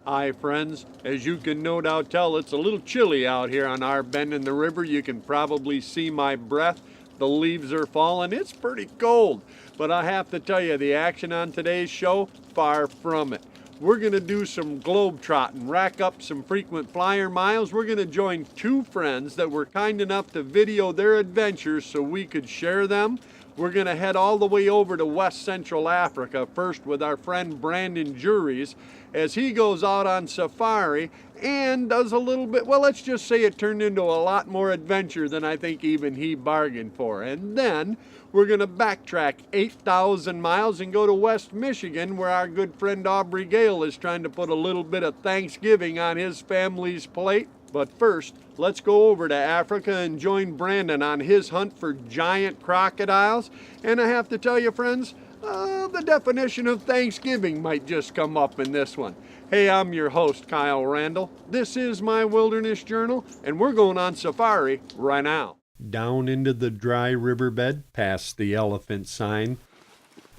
Hi friends, as you can no doubt tell, it's a little chilly out here on our bend in the river. You can probably see my breath. The leaves are falling. It's pretty cold. But I have to tell you, the action on today's show, far from it. We're going to do some globe trotting, rack up some frequent flyer miles. We're going to join two friends that were kind enough to video their adventures so we could share them. We're going to head all the way over to West Central Africa, first with our friend Brandon Juries, as he goes out on safari and does a little bit, well, let's just say it turned into a lot more adventure than I think even he bargained for. And then we're going to backtrack 8,000 miles and go to West Michigan, where our good friend Aubrey Gale is trying to put a little bit of Thanksgiving on his family's plate. But first, let's go over to Africa and join Brandon on his hunt for giant crocodiles. And I have to tell you, friends, the definition of Thanksgiving might just come up in this one. Hey, I'm your host, Kyle Randall. This is my Wilderness Journal, and we're going on safari right now. Down into the dry riverbed, past the elephant sign.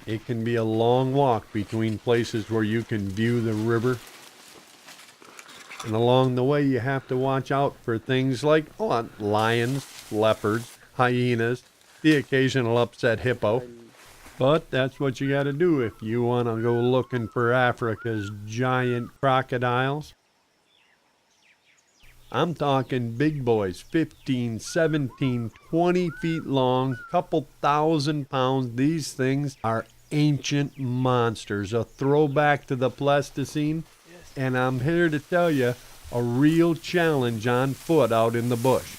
It can be a long walk between places where you can view the river. And along the way, you have to watch out for things like lions, leopards, hyenas, the occasional upset hippo. But that's what you got to do if you want to go looking for Africa's giant crocodiles. I'm talking big boys, 15, 17, 20 feet long, couple 1,000 pounds. These things are ancient monsters, a throwback to the Pleistocene. And I'm here to tell you, a real challenge on foot out in the bush.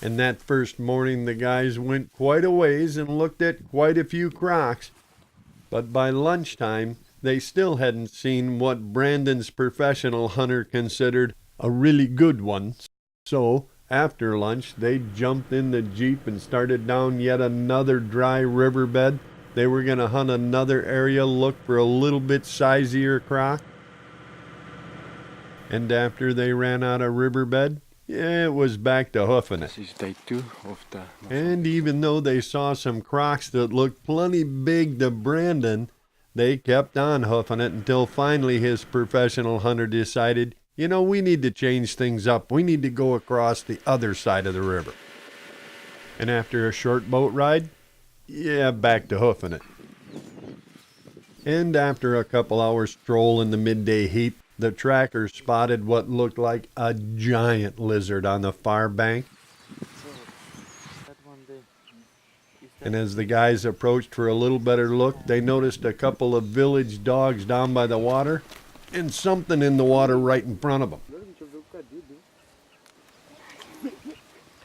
And that first morning, the guys went quite a ways and looked at quite a few crocs. But by lunchtime, they still hadn't seen what Brandon's professional hunter considered a really good one. So, after lunch, they jumped in the Jeep and started down yet another dry riverbed. They were going to hunt another area, look for a little bit sizier croc. And after they ran out of riverbed, it was back to hoofing it. This is day 2 of the... And even though they saw some crocs that looked plenty big to Brandon, they kept on hoofing it until finally his professional hunter decided, we need to change things up. We need to go across the other side of the river. And after a short boat ride, back to hoofing it. And after a couple hours stroll in the midday heat, the trackers spotted what looked like a giant lizard on the far bank. And as the guys approached for a little better look, they noticed a couple of village dogs down by the water and something in the water right in front of them.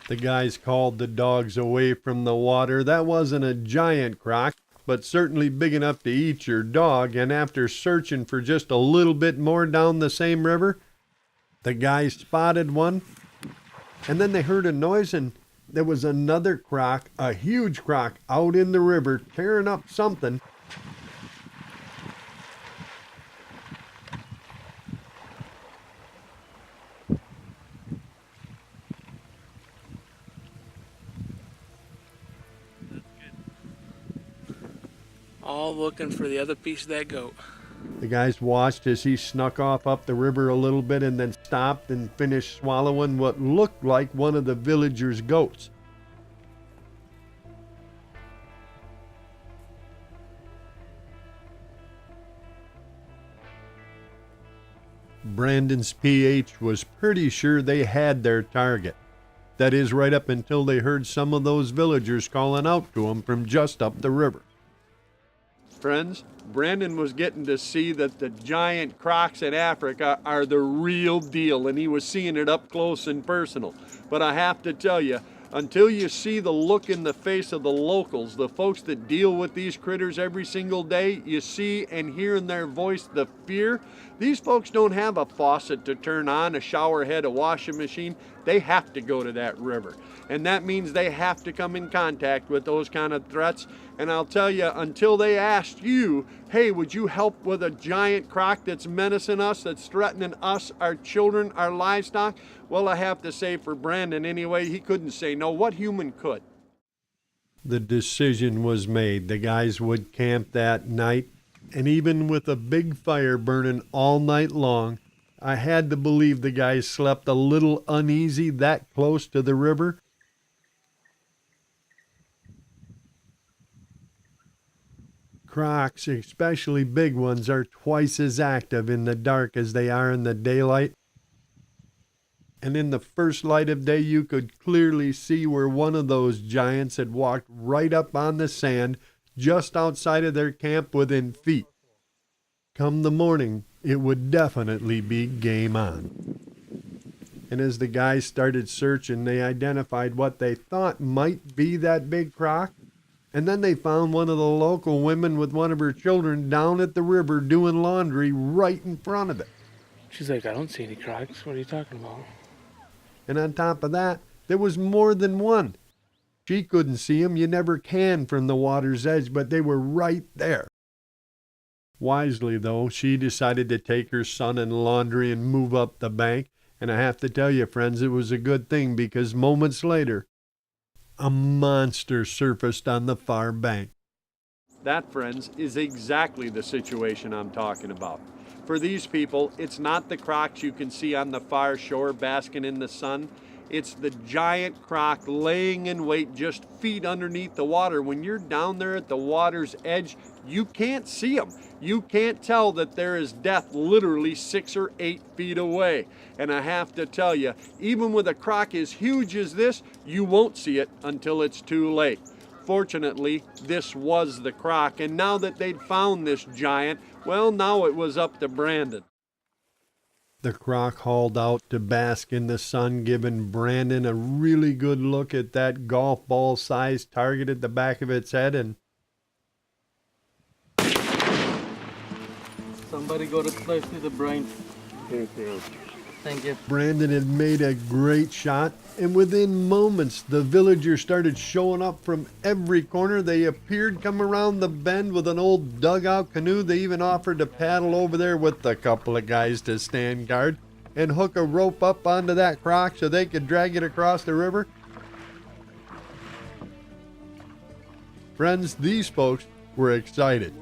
The guys called the dogs away from the water. That wasn't a giant croc, but certainly big enough to eat your dog. And after searching for just a little bit more down the same river, the guys spotted one. And then they heard a noise, and there was another croc, a huge croc, out in the river tearing up something. All looking for the other piece of that goat. The guys watched as he snuck off up the river a little bit and then stopped and finished swallowing what looked like one of the villagers' goats. Brandon's PH was pretty sure they had their target. That is, right up until they heard some of those villagers calling out to him from just up the river. Friends, Brandon was getting to see that the giant crocs in Africa are the real deal, and he was seeing it up close and personal. But I have to tell you, until you see the look in the face of the locals, the folks that deal with these critters every single day, you see and hear in their voice the fear. These folks don't have a faucet to turn on, a shower head, a washing machine. They have to go to that river. And that means they have to come in contact with those kind of threats. And I'll tell you, until they asked you, hey, would you help with a giant croc that's menacing us, that's threatening us, our children, our livestock? Well, I have to say for Brandon anyway, he couldn't say no. What human could? The decision was made. The guys would camp that night, And even with a big fire burning all night long, I had to believe the guys slept a little uneasy that close to the river. Crocs, especially big ones, are twice as active in the dark as they are in the daylight. And in the first light of day, you could clearly see where one of those giants had walked right up on the sand just outside of their camp within feet. Come the morning, it would definitely be game on. And as the guys started searching, they identified what they thought might be that big croc. And then they found one of the local women with one of her children down at the river doing laundry right in front of it. She's like, I don't see any crocs. What are you talking about? And on top of that, there was more than one. She couldn't see them. You never can from the water's edge, but they were right there. Wisely, though, she decided to take her son in laundry and move up the bank. And I have to tell you, friends, it was a good thing because moments later, a monster surfaced on the far bank. That, friends, is exactly the situation I'm talking about. For these people, it's not the crocs you can see on the far shore basking in the sun. It's the giant croc laying in wait just feet underneath the water. When you're down there at the water's edge, you can't see them. You can't tell that there is death literally 6 or 8 feet away. And I have to tell you, even with a croc as huge as this, you won't see it until it's too late. Fortunately, this was the croc, and now that they'd found this giant, well, now it was up to Brandon. The croc hauled out to bask in the sun, giving Brandon a really good look at that golf ball-sized target at the back of its head, and somebody got it close to the brain. Thank you. Brandon had made a great shot, and within moments, the villagers started showing up from every corner. They appeared come around the bend with an old dugout canoe. They even offered to paddle over there with a couple of guys to stand guard and hook a rope up onto that croc so they could drag it across the river. Friends, these folks were excited.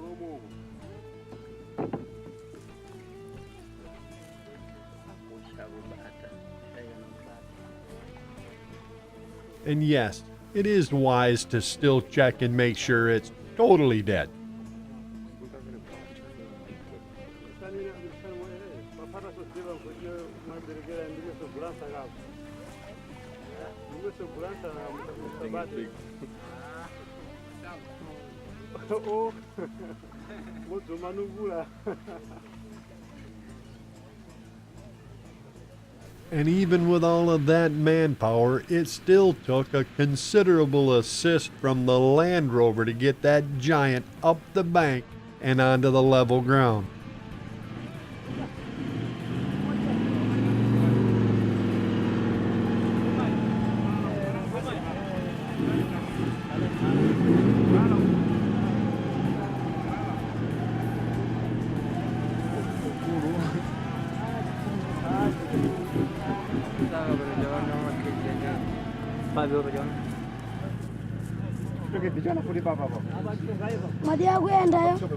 And yes, it is wise to still check and make sure it's totally dead. And even with all of that manpower, it still took a considerable assist from the Land Rover to get that giant up the bank and onto the level ground. Madia kwenda yo.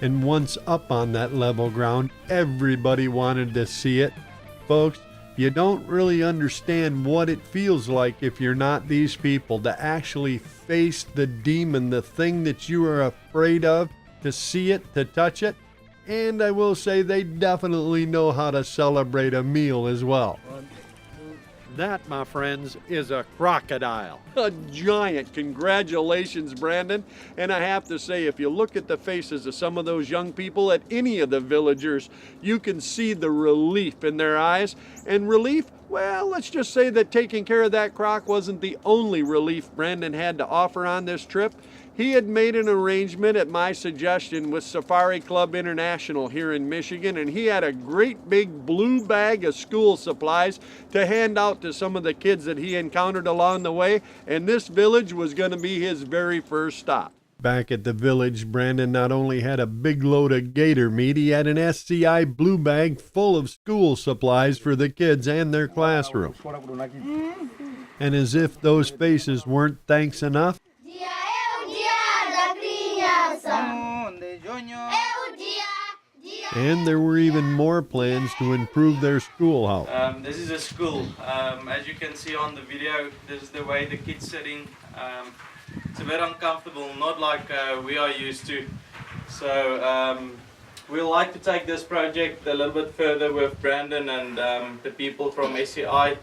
And once up on that level ground, everybody wanted to see it. Folks, you don't really understand what it feels like if you're not these people, to actually face the demon, the thing that you are afraid of, to see it, to touch it. And I will say they definitely know how to celebrate a meal as well. That, my friends, is a crocodile. A giant. Congratulations, Brandon. And I have to say, if you look at the faces of some of those young people at any of the villagers, you can see the relief in their eyes. And relief Well, let's just say that taking care of that croc wasn't the only relief Brandon had to offer on this trip. He had made an arrangement at my suggestion with Safari Club International here in Michigan, and he had a great big blue bag of school supplies to hand out to some of the kids that he encountered along the way, and this village was going to be his very first stop. Back at the village, Brandon not only had a big load of gator meat, he had an SCI blue bag full of school supplies for the kids and their classroom. And as if those faces weren't thanks enough, and there were even more plans to improve their schoolhouse. This is a school. As you can see on the video, this is the way the kids sitting. It's a bit uncomfortable, not like we are used to. So we'd like to take this project a little bit further with Brandon and the people from SCI.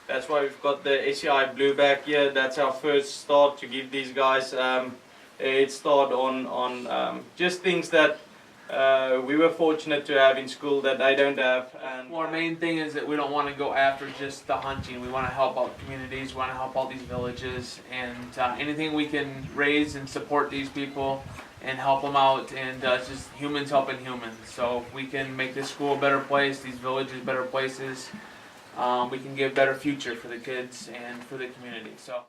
That's why we've got the SCI Blue Bag here. That's our first start to give these guys a head start on just things that we were fortunate to have in school that they don't have. And Well, our main thing is that we don't want to go after just the hunting. We want to help out communities, we want to help out these villages, and anything we can raise and support these people and help them out, and it's just humans helping humans. So if we can make this school a better place, these villages better places, we can give a better future for the kids and for the community. So.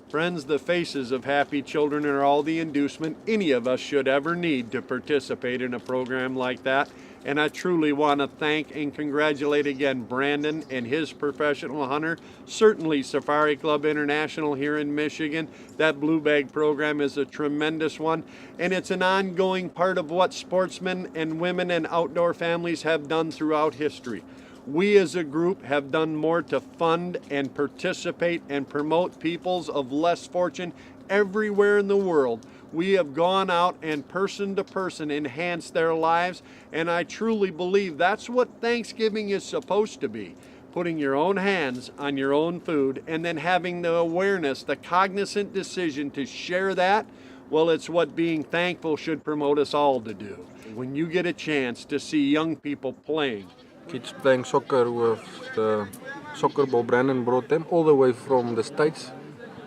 Friends, the faces of happy children are all the inducement any of us should ever need to participate in a program like that. And I truly want to thank and congratulate again Brandon and his professional hunter, certainly Safari Club International here in Michigan. That Blue Bag program is a tremendous one, and it's an ongoing part of what sportsmen and women and outdoor families have done throughout history. We as a group have done more to fund and participate and promote peoples of less fortune everywhere in the world. We have gone out and person to person enhanced their lives, and I truly believe that's what Thanksgiving is supposed to be. Putting your own hands on your own food and then having the awareness, the cognizant decision to share that, well, it's what being thankful should promote us all to do. When you get a chance to see young people playing, kids playing soccer with the soccer ball. Brandon brought them all the way from the States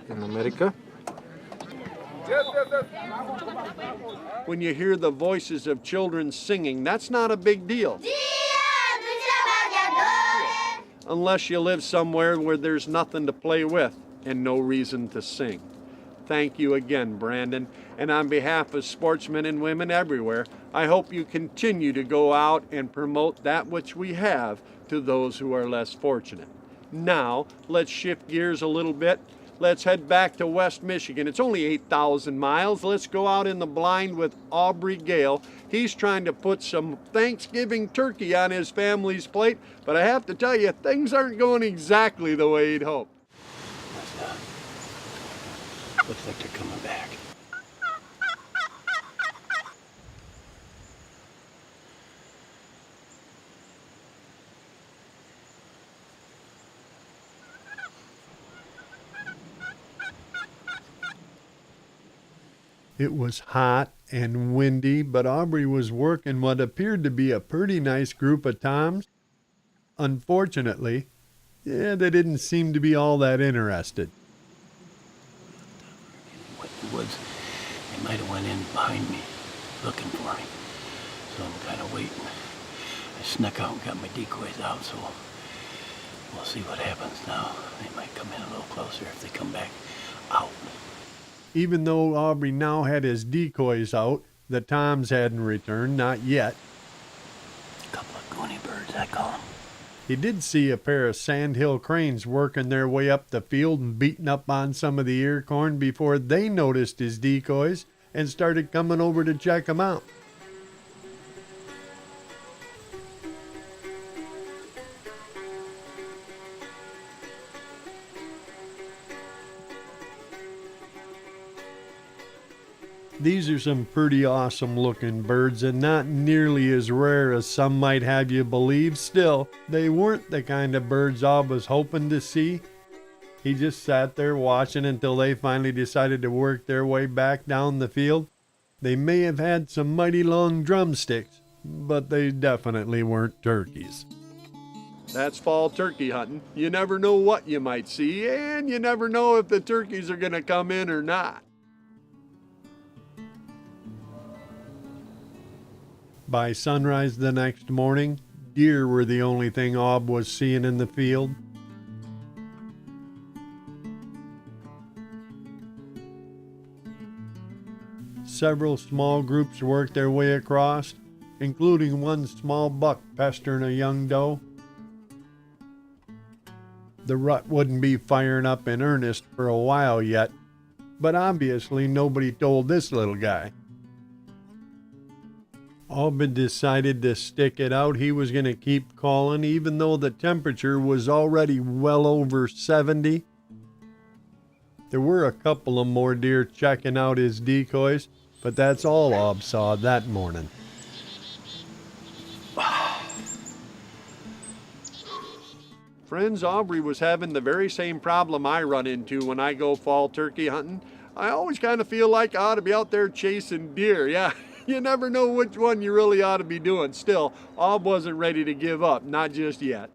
in America. when you hear the voices of children singing, that's not a big deal. Unless you live somewhere where there's nothing to play with and no reason to sing. Thank you again, Brandon. And on behalf of sportsmen and women everywhere, I hope you continue to go out and promote that which we have to those who are less fortunate. Now, let's shift gears a little bit. Let's head back to West Michigan. It's only 8,000 miles. Let's go out in the blind with Aubrey Gale. He's trying to put some Thanksgiving turkey on his family's plate, but I have to tell you, things aren't going exactly the way he'd hoped. Looks like they're coming back. It was hot and windy, but Aubrey was working what appeared to be a pretty nice group of toms. Unfortunately, they didn't seem to be all that interested. What the woods, they might have went in behind me looking for me. So I'm kind of waiting. I snuck out and got my decoys out, so we'll see what happens now. They might come in a little closer if they come back out. Even though Aubrey now had his decoys out, the toms hadn't returned, not yet. A couple of goonie birds, I call them. He did see a pair of sandhill cranes working their way up the field and beating up on some of the ear corn before they noticed his decoys and started coming over to check them out. These are some pretty awesome looking birds and not nearly as rare as some might have you believe. Still, they weren't the kind of birds I was hoping to see. He just sat there watching until they finally decided to work their way back down the field. They may have had some mighty long drumsticks, but they definitely weren't turkeys. That's fall turkey hunting. You never know what you might see, and you never know if the turkeys are gonna come in or not. By sunrise the next morning, deer were the only thing Ob was seeing in the field. Several small groups worked their way across, including one small buck pestering a young doe. The rut wouldn't be firing up in earnest for a while yet, but obviously nobody told this little guy. Ob had decided to stick it out. He was going to keep calling even though the temperature was already well over 70. There were a couple of more deer checking out his decoys, but that's all Ob saw that morning. Friends, Aubrey was having the very same problem I run into when I go fall turkey hunting. I always kind of feel like I ought to be out there chasing deer. Yeah, you never know which one you really ought to be doing. Still, Ob wasn't ready to give up, not just yet.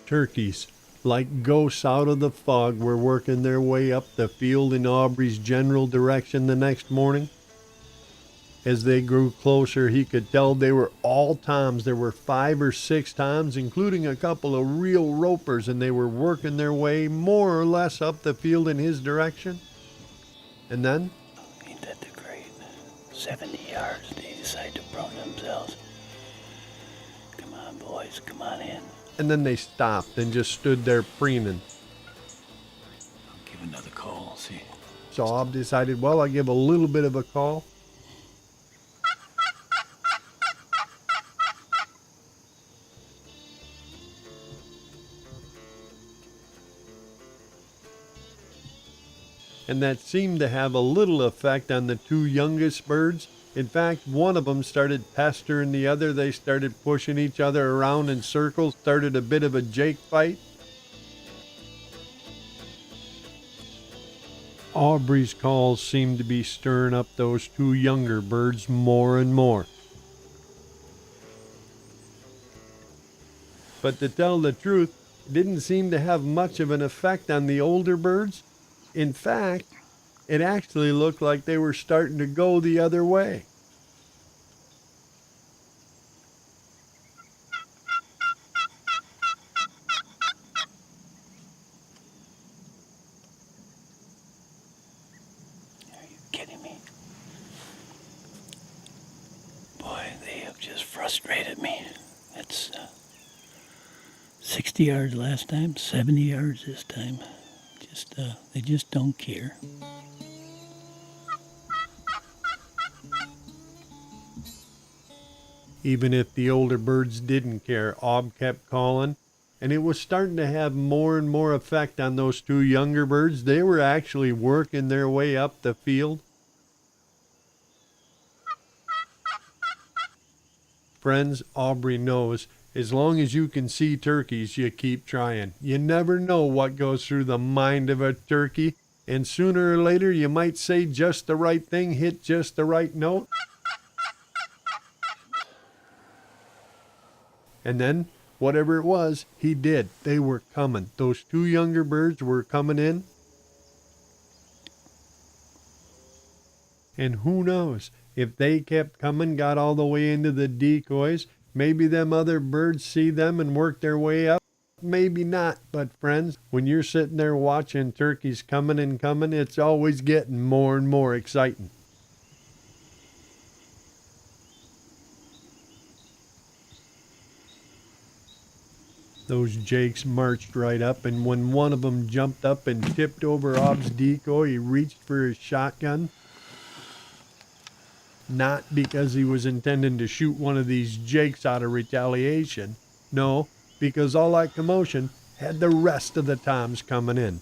Turkeys, like ghosts out of the fog, were working their way up the field in Aubrey's general direction the next morning. As they grew closer, he could tell they were all toms. There were 5 or 6 toms, including a couple of real ropers, and they were working their way more or less up the field in his direction. And then, Ain't that the great? 70 yards, they decide to prone themselves. Come on, boys, come on in. and then they stopped and just stood there preening. I'll give another call, see. So Ob decided, well, I'll give a little bit of a call. And that seemed to have a little effect on the 2 youngest birds. In fact, one of them started pestering the other. They started pushing each other around in circles, started a bit of a Jake fight. Aubrey's calls seemed to be stirring up those 2 younger birds more and more. But to tell the truth, it didn't seem to have much of an effect on the older birds. In fact, it actually looked like they were starting to go the other way. Are you kidding me? Boy, they have just frustrated me. It's 60 yards last time, 70 yards this time. They just don't care. Even if the older birds didn't care, Ob kept calling, and it was starting to have more and more effect on those 2 younger birds. They were actually working their way up the field. Friends, Aubrey knows, as long as you can see turkeys, you keep trying. You never know what goes through the mind of a turkey, and sooner or later you might say just the right thing, hit just the right note. And then, whatever it was, he did. They were coming. Those 2 younger birds were coming in. And who knows, if they kept coming, got all the way into the decoys, maybe them other birds see them and work their way up. Maybe not. But friends, when you're sitting there watching turkeys coming and coming, it's always getting more and more exciting. Those jakes marched right up, and when one of them jumped up and tipped over Ob's decoy, he reached for his shotgun. Not because he was intending to shoot one of these jakes out of retaliation. No, because all that commotion had the rest of the toms coming in.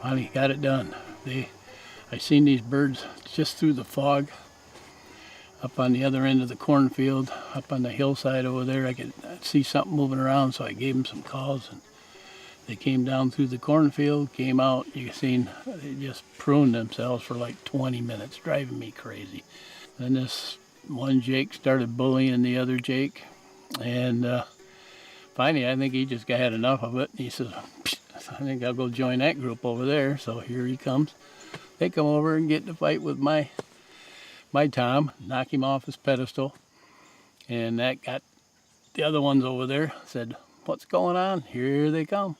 finally got it done. I seen these birds just through the fog up on the other end of the cornfield, up on the hillside over there. I could see something moving around, so I gave them some calls, and they came down through the cornfield, came out. You seen they just pruned themselves for like 20 minutes, driving me crazy. Then this one Jake started bullying the other Jake, and finally I think he just had enough of it. He says, I think I'll go join that group over there. So here he comes. They come over and get in a fight with my Tom, knock him off his pedestal, and that got the other ones over there. Said, what's going on? Here they come.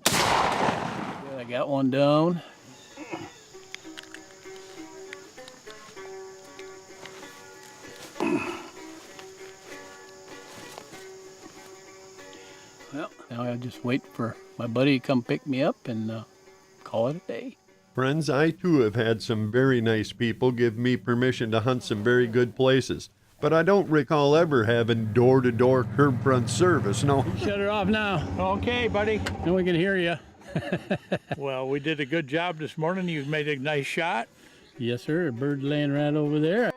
I got one down. Well, now I just wait for my buddy to come pick me up and call it a day. Friends, I too have had some very nice people give me permission to hunt some very good places. But I don't recall ever having door-to-door curb front service, no. Shut it off now. Okay, buddy. No one can hear you. Well, we did a good job this morning. You've made a nice shot. Yes, sir. A bird laying right over there.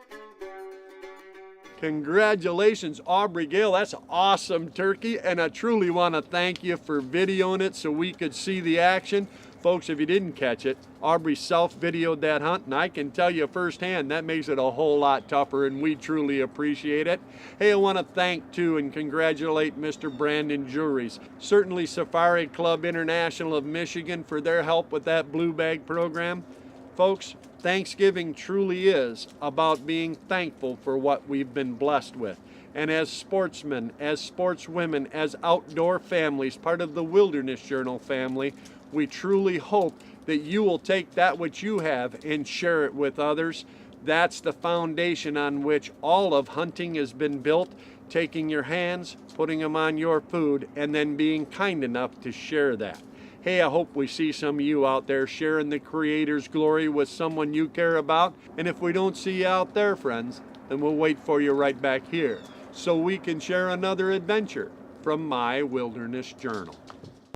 Congratulations, Aubrey Gale. That's an awesome turkey, and I truly want to thank you for videoing it so we could see the action. Folks, if you didn't catch it, Aubrey self-videoed that hunt, and I can tell you firsthand that makes it a whole lot tougher, and we truly appreciate it. Hey, I want to thank, too, and congratulate Mr. Brandon Juries, certainly Safari Club International of Michigan for their help with that Blue Bag program. Folks, Thanksgiving truly is about being thankful for what we've been blessed with. And as sportsmen, as sportswomen, as outdoor families, part of the Wilderness Journal family, we truly hope that you will take that which you have and share it with others. That's the foundation on which all of hunting has been built, taking your hands, putting them on your food, and then being kind enough to share that. Hey, I hope we see some of you out there sharing the Creator's glory with someone you care about. And if we don't see you out there, friends, then we'll wait for you right back here so we can share another adventure from my Wilderness Journal.